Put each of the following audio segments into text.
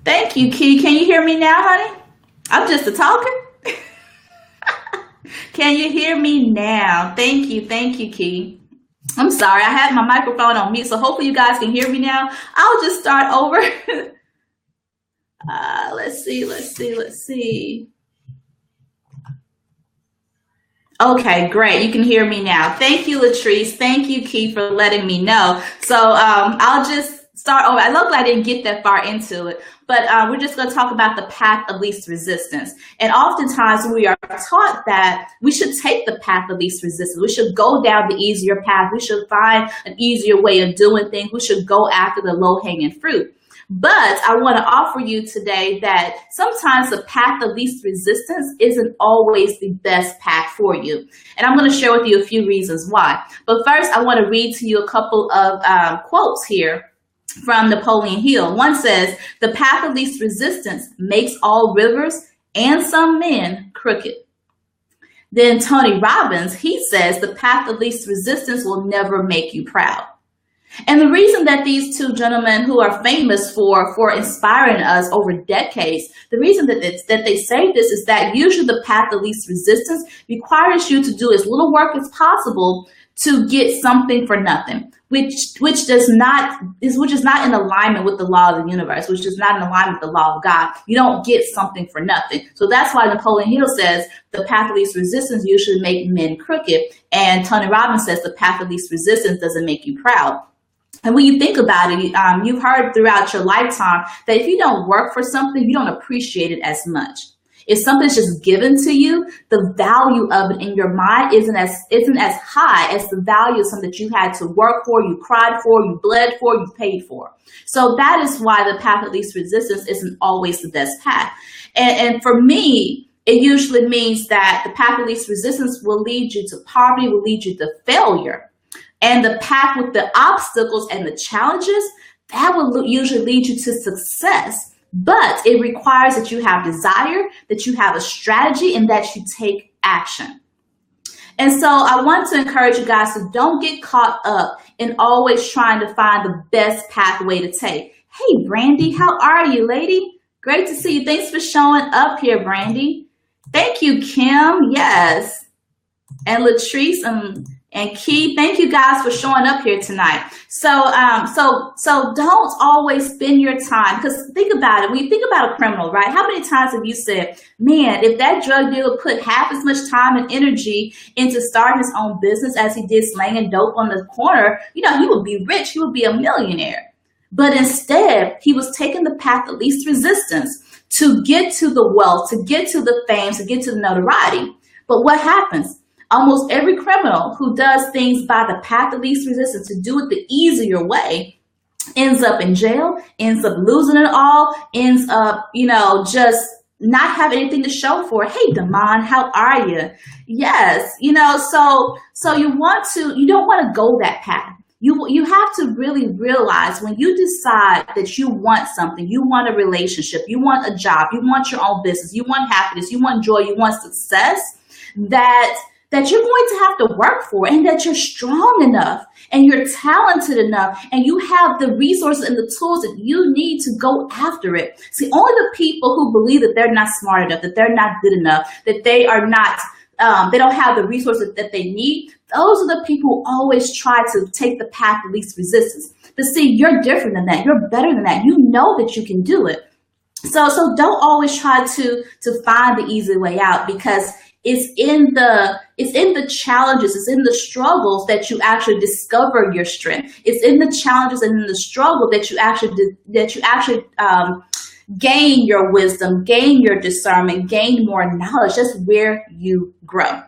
Thank you, Key. Can you hear me now, honey? I'm just a talker. Can you hear me now? Thank you, Key. I'm sorry, I had my microphone on mute, so hopefully you guys can hear me now. I'll just start over. Let's see. Okay, great. You can hear me now. Thank you, Latrice. Thank you, Key, for letting me know. So I'll just start over. I love that I didn't get that far into it, but we're just going to talk about the path of least resistance. And oftentimes we are taught that we should take the path of least resistance. We should go down the easier path. We should find an easier way of doing things. We should go after the low-hanging fruit. But I want to offer you today that sometimes the path of least resistance isn't always the best path for you. And I'm going to share with you a few reasons why. But first, I want to read to you a couple of quotes here from Napoleon Hill. One says, "The path of least resistance makes all rivers and some men crooked." Then Tony Robbins, he says, "The path of least resistance will never make you proud." And the reason that these two gentlemen who are famous for inspiring us over decades, the reason that they say this is that usually the path of least resistance requires you to do as little work as possible to get something for nothing, which is not in alignment with the law of the universe, which is not in alignment with the law of God. You don't get something for nothing. So that's why Napoleon Hill says the path of least resistance usually make men crooked, and Tony Robbins says the path of least resistance doesn't make you proud. And when you think about it, you've heard throughout your lifetime that if you don't work for something, you don't appreciate it as much. If something's just given to you, the value of it in your mind isn't as high as the value of something that you had to work for, you cried for, you bled for, you paid for. So that is why the path of least resistance isn't always the best path. And for me, it usually means that the path of least resistance will lead you to poverty, will lead you to failure. And the path with the obstacles and the challenges, that will usually lead you to success. But it requires that you have desire, that you have a strategy, and that you take action. And so I want to encourage you guys to don't get caught up in always trying to find the best pathway to take. Hey, Brandy, how are you, lady? Great to see you. Thanks for showing up here, Brandy. Thank you, Kim. Yes. And Latrice and Key, thank you guys for showing up here tonight. So don't always spend your time, because think about it. When you think about a criminal, right? How many times have you said, man, if that drug dealer put half as much time and energy into starting his own business as he did slanging dope on the corner, he would be rich. He would be a millionaire. But instead, he was taking the path of least resistance to get to the wealth, to get to the fame, to get to the notoriety. But what happens? Almost every criminal who does things by the path of least resistance, to do it the easier way, ends up in jail, ends up losing it all, ends up, just not having anything to show for it. Hey, Damon, how are you? Yes, so you don't want to go that path. You have to really realize when you decide that you want something, you want a relationship, you want a job, you want your own business, you want happiness, you want joy, you want success, that you're going to have to work for, and that you're strong enough and you're talented enough and you have the resources and the tools that you need to go after it. See, only the people who believe that they're not smart enough, that they're not good enough, that they are not, they don't have the resources that they need, those are the people who always try to take the path of least resistance. But see, you're different than that. You're better than that. You know that you can do it. So don't always try to find the easy way out, because it's in the challenges, it's in the struggles that you actually discover your strength. It's in the challenges and in the struggle that you actually gain your wisdom, gain your discernment, gain more knowledge. That's where you grow.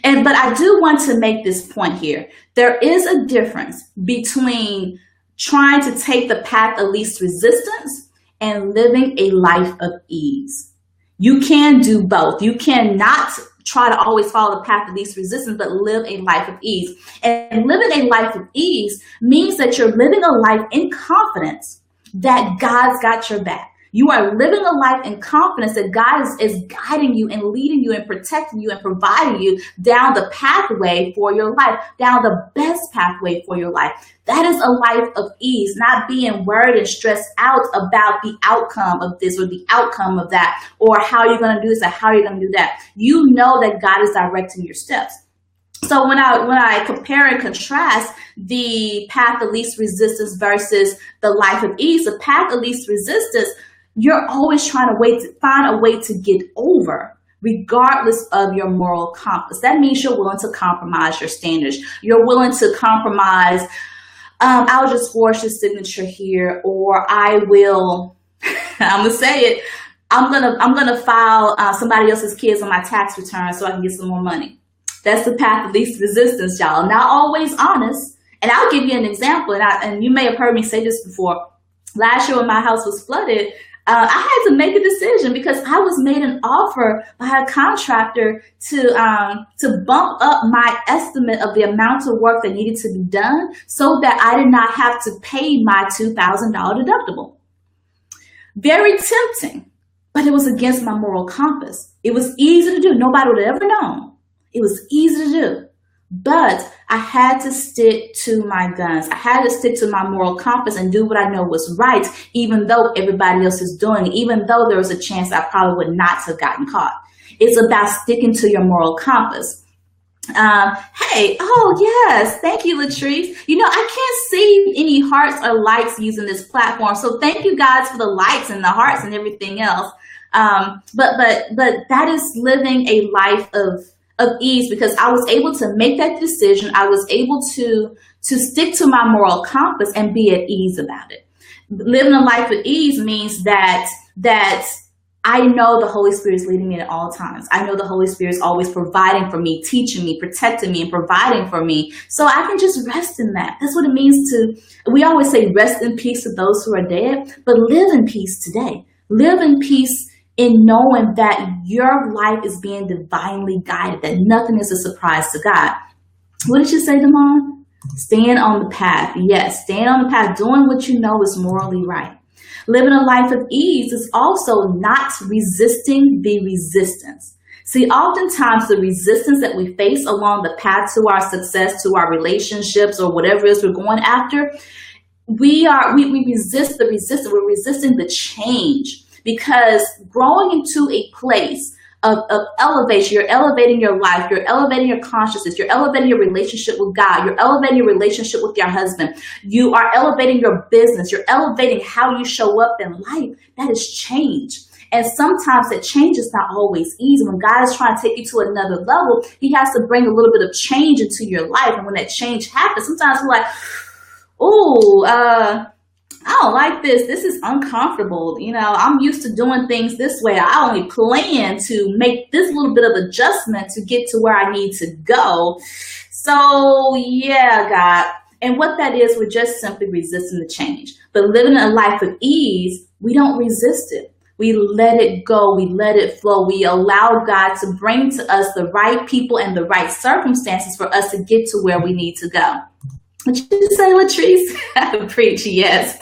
But I do want to make this point here. There is a difference between trying to take the path of least resistance and living a life of ease. You can do both. You cannot try to always follow the path of least resistance, but live a life of ease. And living a life of ease means that you're living a life in confidence that God's got your back. You are living a life in confidence that God is guiding you and leading you and protecting you and providing you down the pathway for your life, down the best pathway for your life. That is a life of ease, not being worried and stressed out about the outcome of this or the outcome of that, or how you're going to do this or how you're going to do that. You know that God is directing your steps. So when I compare and contrast the path of least resistance versus the life of ease, the path of least resistance, you're always trying to find a way to get over, regardless of your moral compass. That means you're willing to compromise your standards. You're willing to compromise, I'll just forge this signature here, or I will, I'm gonna say it, I'm gonna file somebody else's kids on my tax return so I can get some more money. That's the path of least resistance, y'all. Not always honest. And I'll give you an example, and you may have heard me say this before. Last year when my house was flooded, I had to make a decision because I was made an offer by a contractor to bump up my estimate of the amount of work that needed to be done so that I did not have to pay my $2,000 deductible. Very tempting, but it was against my moral compass. It was easy to do. Nobody would have ever known. It was easy to do, but I had to stick to my guns. I had to stick to my moral compass and do what I know was right, even though everybody else is doing it, even though there was a chance I probably would not have gotten caught. It's about sticking to your moral compass. Hey, oh yes, thank you, Latrice. You know, I can't see any hearts or likes using this platform, so thank you guys for the likes and the hearts and everything else. But that is living a life of ease, because I was able to make that decision. I was able to stick to my moral compass and be at ease about it. Living a life of ease means that I know the Holy Spirit is leading me at all times. I know the Holy Spirit is always providing for me, teaching me, protecting me, and providing for me. So I can just rest in that. That's what it means we always say rest in peace to those who are dead, but live in peace today. Live in peace in knowing that your life is being divinely guided, that nothing is a surprise to God. What did you say, Damon? Stand on the path. Yes, stand on the path, doing what you know is morally right. Living a life of ease is also not resisting the resistance. See, oftentimes the resistance that we face along the path to our success, to our relationships, or whatever it is we're going after, we resist the resistance. We're resisting the change. Because growing into a place of elevation, you're elevating your life, you're elevating your consciousness, you're elevating your relationship with God, you're elevating your relationship with your husband, you are elevating your business, you're elevating how you show up in life. That is change. And sometimes that change is not always easy. When God is trying to take you to another level, he has to bring a little bit of change into your life. And when that change happens, sometimes we're like, I don't like this. This is uncomfortable. You know, I'm used to doing things this way. I only plan to make this little bit of adjustment to get to where I need to go. So yeah, God. And what that is, we're just simply resisting the change. But living a life of ease, we don't resist it. We let it go. We let it flow. We allow God to bring to us the right people and the right circumstances for us to get to where we need to go. What you say, Latrice? Preach, yes.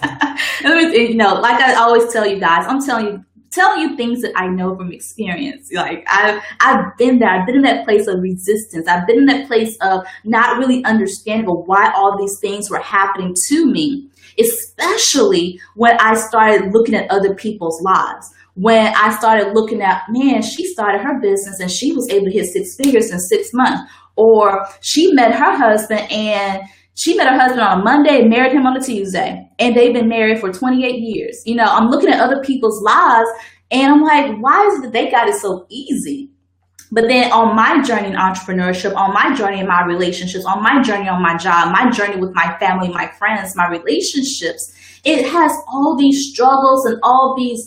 You know, like I always tell you guys, I'm telling you things that I know from experience. Like I've been there. I've been in that place of resistance. I've been in that place of not really understanding why all these things were happening to me, especially when I started looking at other people's lives. When I started looking at, man, she started her business and she was able to hit 6 figures in 6 months. Or she met her husband on a Monday and married him on a Tuesday. And they've been married for 28 years. You know, I'm looking at other people's lives and I'm like, why is it that they got it so easy? But then on my journey in entrepreneurship, on my journey in my relationships, on my journey on my job, my journey with my family, my friends, my relationships, it has all these struggles and all this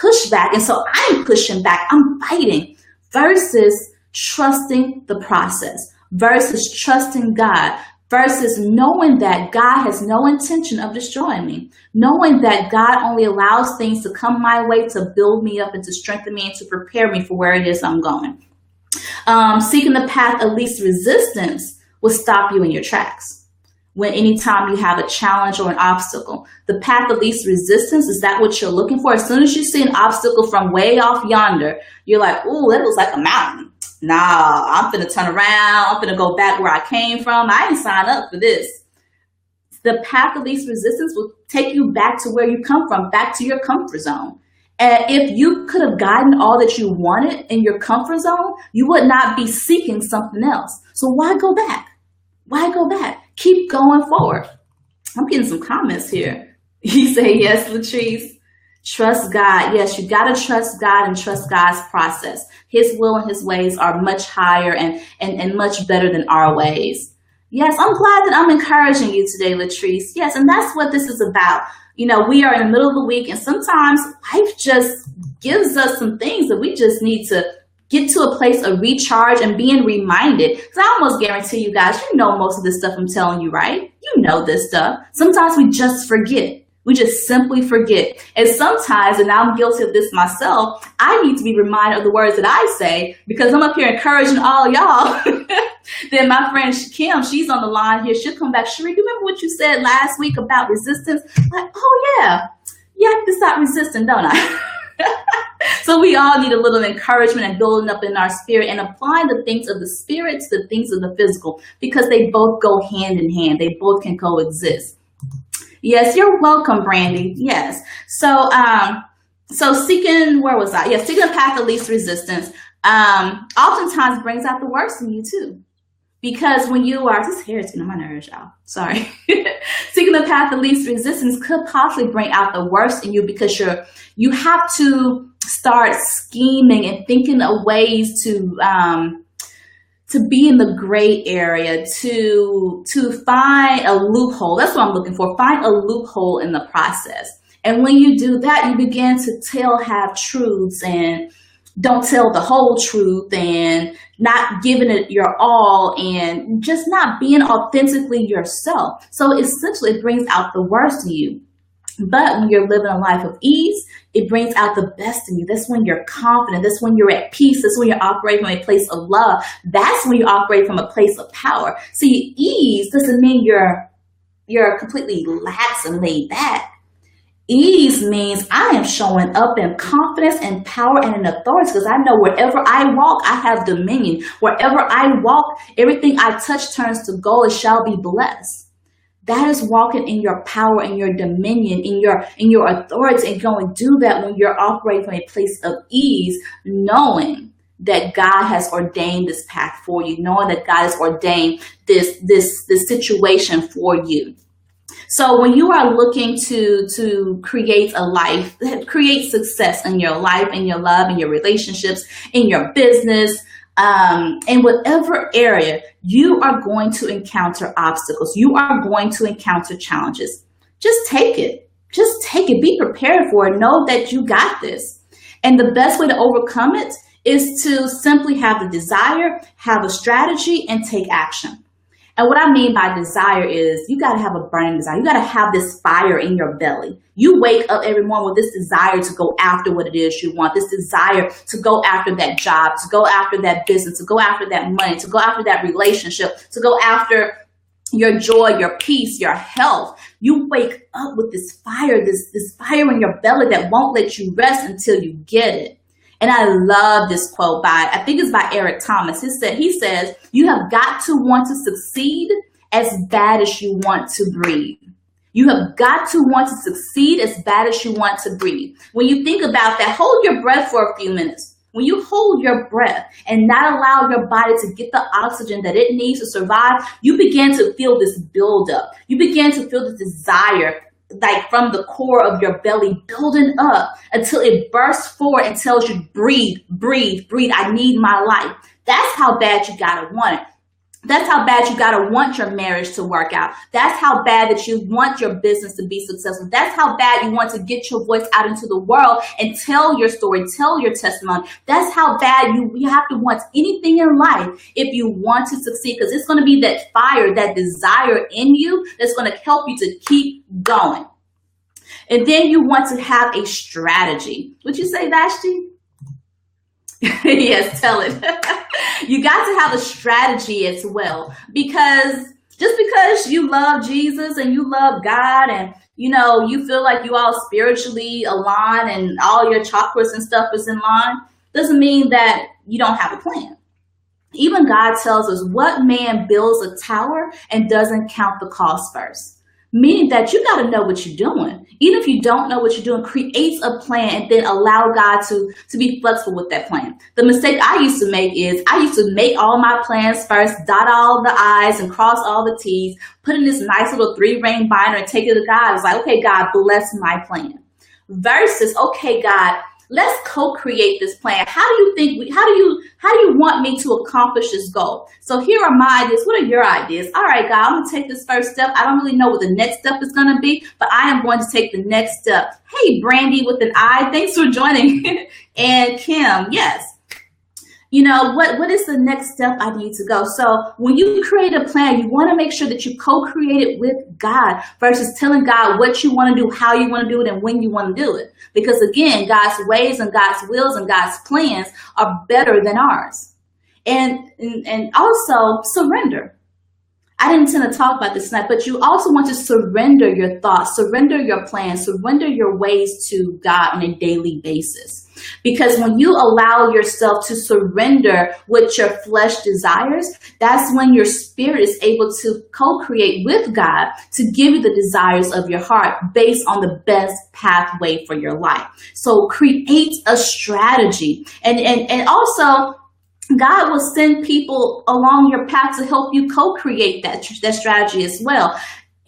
pushback. And so I'm pushing back, I'm fighting versus trusting the process, versus trusting God, versus knowing that God has no intention of destroying me, knowing that God only allows things to come my way to build me up and to strengthen me and to prepare me for where it is I'm going. Seeking the path of least resistance will stop you in your tracks. when anytime you have a challenge or an obstacle. The path of least resistance, is that what you're looking for? As soon as you see an obstacle from way off yonder, you're like, ooh, that looks like a mountain. Nah, I'm finna turn around. I'm finna go back where I came from. I didn't sign up for this. The path of least resistance will take you back to where you come from, back to your comfort zone. And if you could have gotten all that you wanted in your comfort zone, you would not be seeking something else. So why go back? Why go back? Keep going forward. I'm getting some comments here. You say, yes, Latrice. Trust God. Yes, you got to trust God and trust God's process. His will and his ways are much higher and much better than our ways. Yes, I'm glad that I'm encouraging you today, Latrice. Yes, and that's what this is about. You know, we are in the middle of the week, and sometimes life just gives us some things that we just need to get to a place of recharge and being reminded. Because I almost guarantee you guys, you know most of this stuff I'm telling you, right? You know this stuff. Sometimes we just forget. We just simply forget. And sometimes, and I'm guilty of this myself, I need to be reminded of the words that I say, because I'm up here encouraging all y'all. Then my friend Kim, she's on the line here. She'll come back. Sheree, you remember what you said last week about resistance? Like, oh yeah, I have to stop resisting, don't I? So we all need a little encouragement and building up in our spirit and applying the things of the spirit to the things of the physical, because they both go hand in hand. They both can coexist. Yes, you're welcome, Brandy. Yes. So, seeking, where was I? Yeah, seeking a path of least resistance, oftentimes brings out the worst in you too. Because when you are, this hair is getting on my nerves, y'all. Sorry. Seeking the path of least resistance could possibly bring out the worst in you, because you have to start scheming and thinking of ways to be in the gray area, to find a loophole. That's what I'm looking for. Find a loophole in the process. And when you do that, you begin to tell half-truths and don't tell the whole truth, and not giving it your all, and just not being authentically yourself. So essentially it brings out the worst in you. But when you're living a life of ease, it brings out the best in you. That's when you're confident. That's when you're at peace. That's when you're operating from a place of love. That's when you operate from a place of power. See, ease doesn't mean you're completely lax and laid back. Ease means I am showing up in confidence and power and in authority, because I know wherever I walk, I have dominion. Wherever I walk, everything I touch turns to gold and shall be blessed. That is walking in your power and your dominion, in your authority, and going to do that when you're operating from a place of ease, knowing that God has ordained this path for you, knowing that God has ordained this situation for you. So when you are looking to create a life, create success in your life, in your love, in your relationships, in your business, in whatever area, you are going to encounter obstacles. You are going to encounter challenges. Just take it. Just take it. Be prepared for it. Know that you got this. And the best way to overcome it is to simply have the desire, have a strategy, and take action. And what I mean by desire is you got to have a burning desire. You got to have this fire in your belly. You wake up every morning with this desire to go after what it is you want, this desire to go after that job, to go after that business, to go after that money, to go after that relationship, to go after your joy, your peace, your health. You wake up with this fire, this fire in your belly that won't let you rest until you get it. And I love this quote I think it's by Eric Thomas. He says, you have got to want to succeed as bad as you want to breathe. You have got to want to succeed as bad as you want to breathe. When you think about that, hold your breath for a few minutes. When you hold your breath and not allow your body to get the oxygen that it needs to survive, you begin to feel this buildup. You begin to feel this desire, like from the core of your belly, building up until it bursts forward and tells you, breathe, breathe, breathe. I need my life. That's how bad you gotta want it. That's how bad you gotta want your marriage to work out. That's how bad that you want your business to be successful. That's how bad you want to get your voice out into the world and tell your story, tell your testimony. That's how bad you have to want anything in life if you want to succeed, because it's going to be that fire, that desire in you that's going to help you to keep going. And then you want to have a strategy. Would you say, Vashti? Yes, tell it. You got to have a strategy as well, because Just because you love Jesus and you love God and you feel like you all spiritually aligned and all your chakras and stuff is in line, doesn't mean that you don't have a plan. Even God tells us, what man builds a tower and doesn't count the cost first? Meaning that you got to know what you're doing. Even if you don't know what you're doing, create a plan and then allow God to be flexible with that plan. The mistake I used to make is I used to make all my plans first, dot all the I's and cross all the T's, put in this nice little 3-ring binder and take it to God. It's like, okay, God, bless my plan. Versus, okay, God, let's co-create this plan. How do you want me to accomplish this goal? So here are my ideas. What are your ideas? All right, God, I'm going to take this first step. I don't really know what the next step is going to be, but I am going to take the next step. Hey, Brandy with an I, thanks for joining. And Kim, yes. What is the next step I need to go? So when you create a plan, you want to make sure that you co-create it with God versus telling God what you want to do, how you want to do it, and when you want to do it. Because again, God's ways and God's wills and God's plans are better than ours. And also surrender. I didn't intend to talk about this tonight, but you also want to surrender your thoughts, surrender your plans, surrender your ways to God on a daily basis. Because when you allow yourself to surrender what your flesh desires, that's when your spirit is able to co-create with God to give you the desires of your heart based on the best pathway for your life. So create a strategy. And also, God will send people along your path to help you co-create that strategy as well.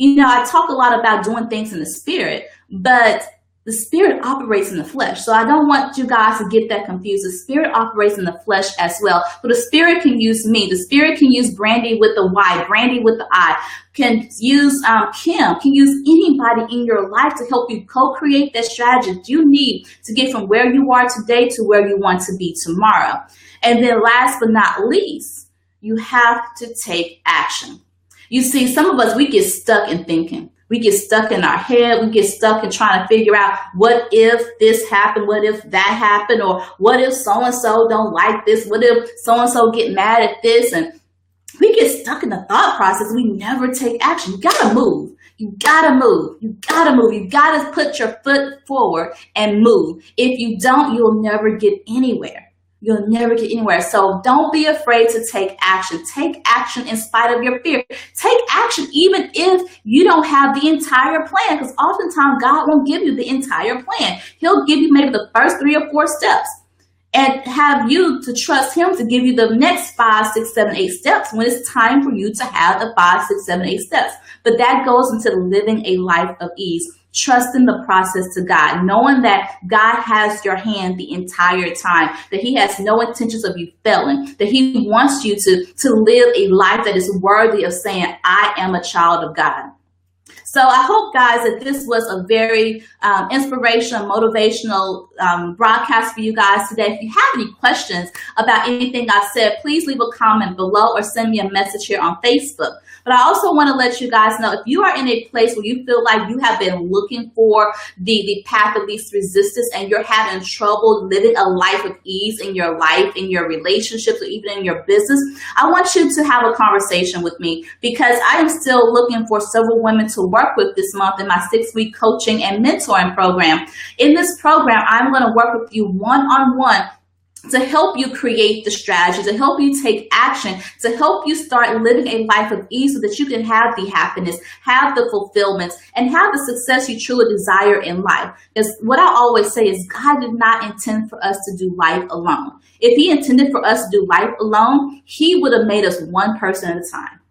I talk a lot about doing things in the spirit, but the spirit operates in the flesh. So I don't want you guys to get that confused. The spirit operates in the flesh as well. But the spirit can use me. The spirit can use Brandy with the Y, Brandy with the I, can use Kim, can use anybody in your life to help you co-create that strategy you need to get from where you are today to where you want to be tomorrow. And then last but not least, you have to take action. You see, some of us, we get stuck in thinking. We get stuck in our head. We get stuck in trying to figure out what if this happened, what if that happened, or what if so-and-so don't like this, what if so-and-so get mad at this. And we get stuck in the thought process. We never take action. You got to move. You got to move. You got to move. You got to put your foot forward and move. If you don't, you'll never get anywhere. You'll never get anywhere. So don't be afraid to take action. Take action in spite of your fear. Take action even if you don't have the entire plan, because oftentimes God won't give you the entire plan. He'll give you maybe the first 3 or 4 steps and have you to trust him to give you the next 5, 6, 7, 8 steps when it's time for you to have the 5, 6, 7, 8 steps. But that goes into living a life of ease. Trusting the process to God, knowing that God has your hand the entire time, that he has no intentions of you failing, that he wants you to live a life that is worthy of saying, I am a child of God. So I hope, guys, that this was a very inspirational, motivational broadcast for you guys today. If you have any questions about anything I've said, please leave a comment below or send me a message here on Facebook. But I also want to let you guys know, if you are in a place where you feel like you have been looking for the path of least resistance and you're having trouble living a life of ease in your life, in your relationships, or even in your business, I want you to have a conversation with me, because I am still looking for several women to work with this month in my 6-week coaching and mentoring program. In this program, I'm going to work with you one-on-one to help you create the strategy, to help you take action, to help you start living a life of ease so that you can have the happiness, have the fulfillment, and have the success you truly desire in life. Because what I always say is God did not intend for us to do life alone. If he intended for us to do life alone, he would have made us one person at a time.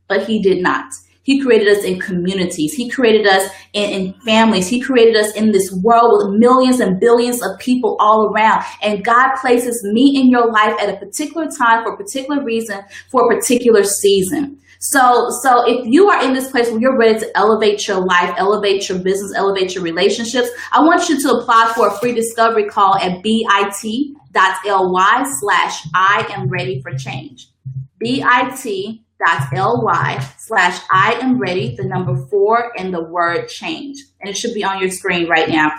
But he did not. He created us in communities. He created us in families. He created us in this world with millions and billions of people all around. And God places me in your life at a particular time for a particular reason, for a particular season. So if you are in this place where you're ready to elevate your life, elevate your business, elevate your relationships, I want you to apply for a free discovery call at bit.ly/I am ready for change. bit.ly/I am ready, the number 4 and the word change. And it should be on your screen right now.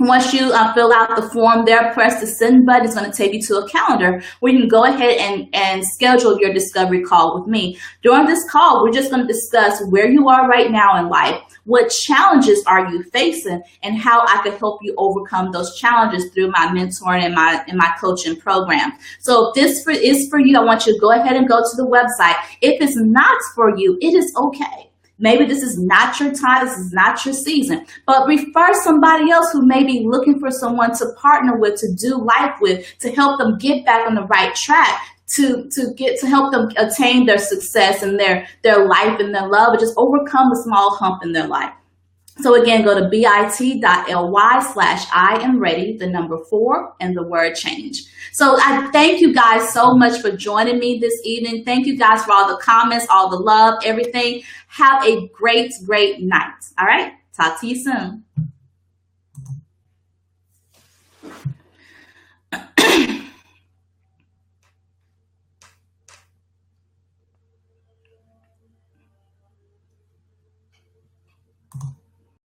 Once you fill out the form there, press the send button. It's going to take you to a calendar where you can go ahead and schedule your discovery call with me. During this call, we're just going to discuss where you are right now in life, what challenges are you facing, and how I could help you overcome those challenges through my mentoring and my coaching program. So if this is for you, I want you to go ahead and go to the website. If it's not for you, it is okay. Maybe this is not your time, this is not your season, but refer somebody else who may be looking for someone to partner with, to do life with, to help them get back on the right track, to help them attain their success and their life and their love, and just overcome the small hump in their life. So again, go to bit.ly/I am ready, the number 4 and the word change. So I thank you guys so much for joining me this evening. Thank you guys for all the comments, all the love, everything. Have a great, great night. All right. Talk to you soon.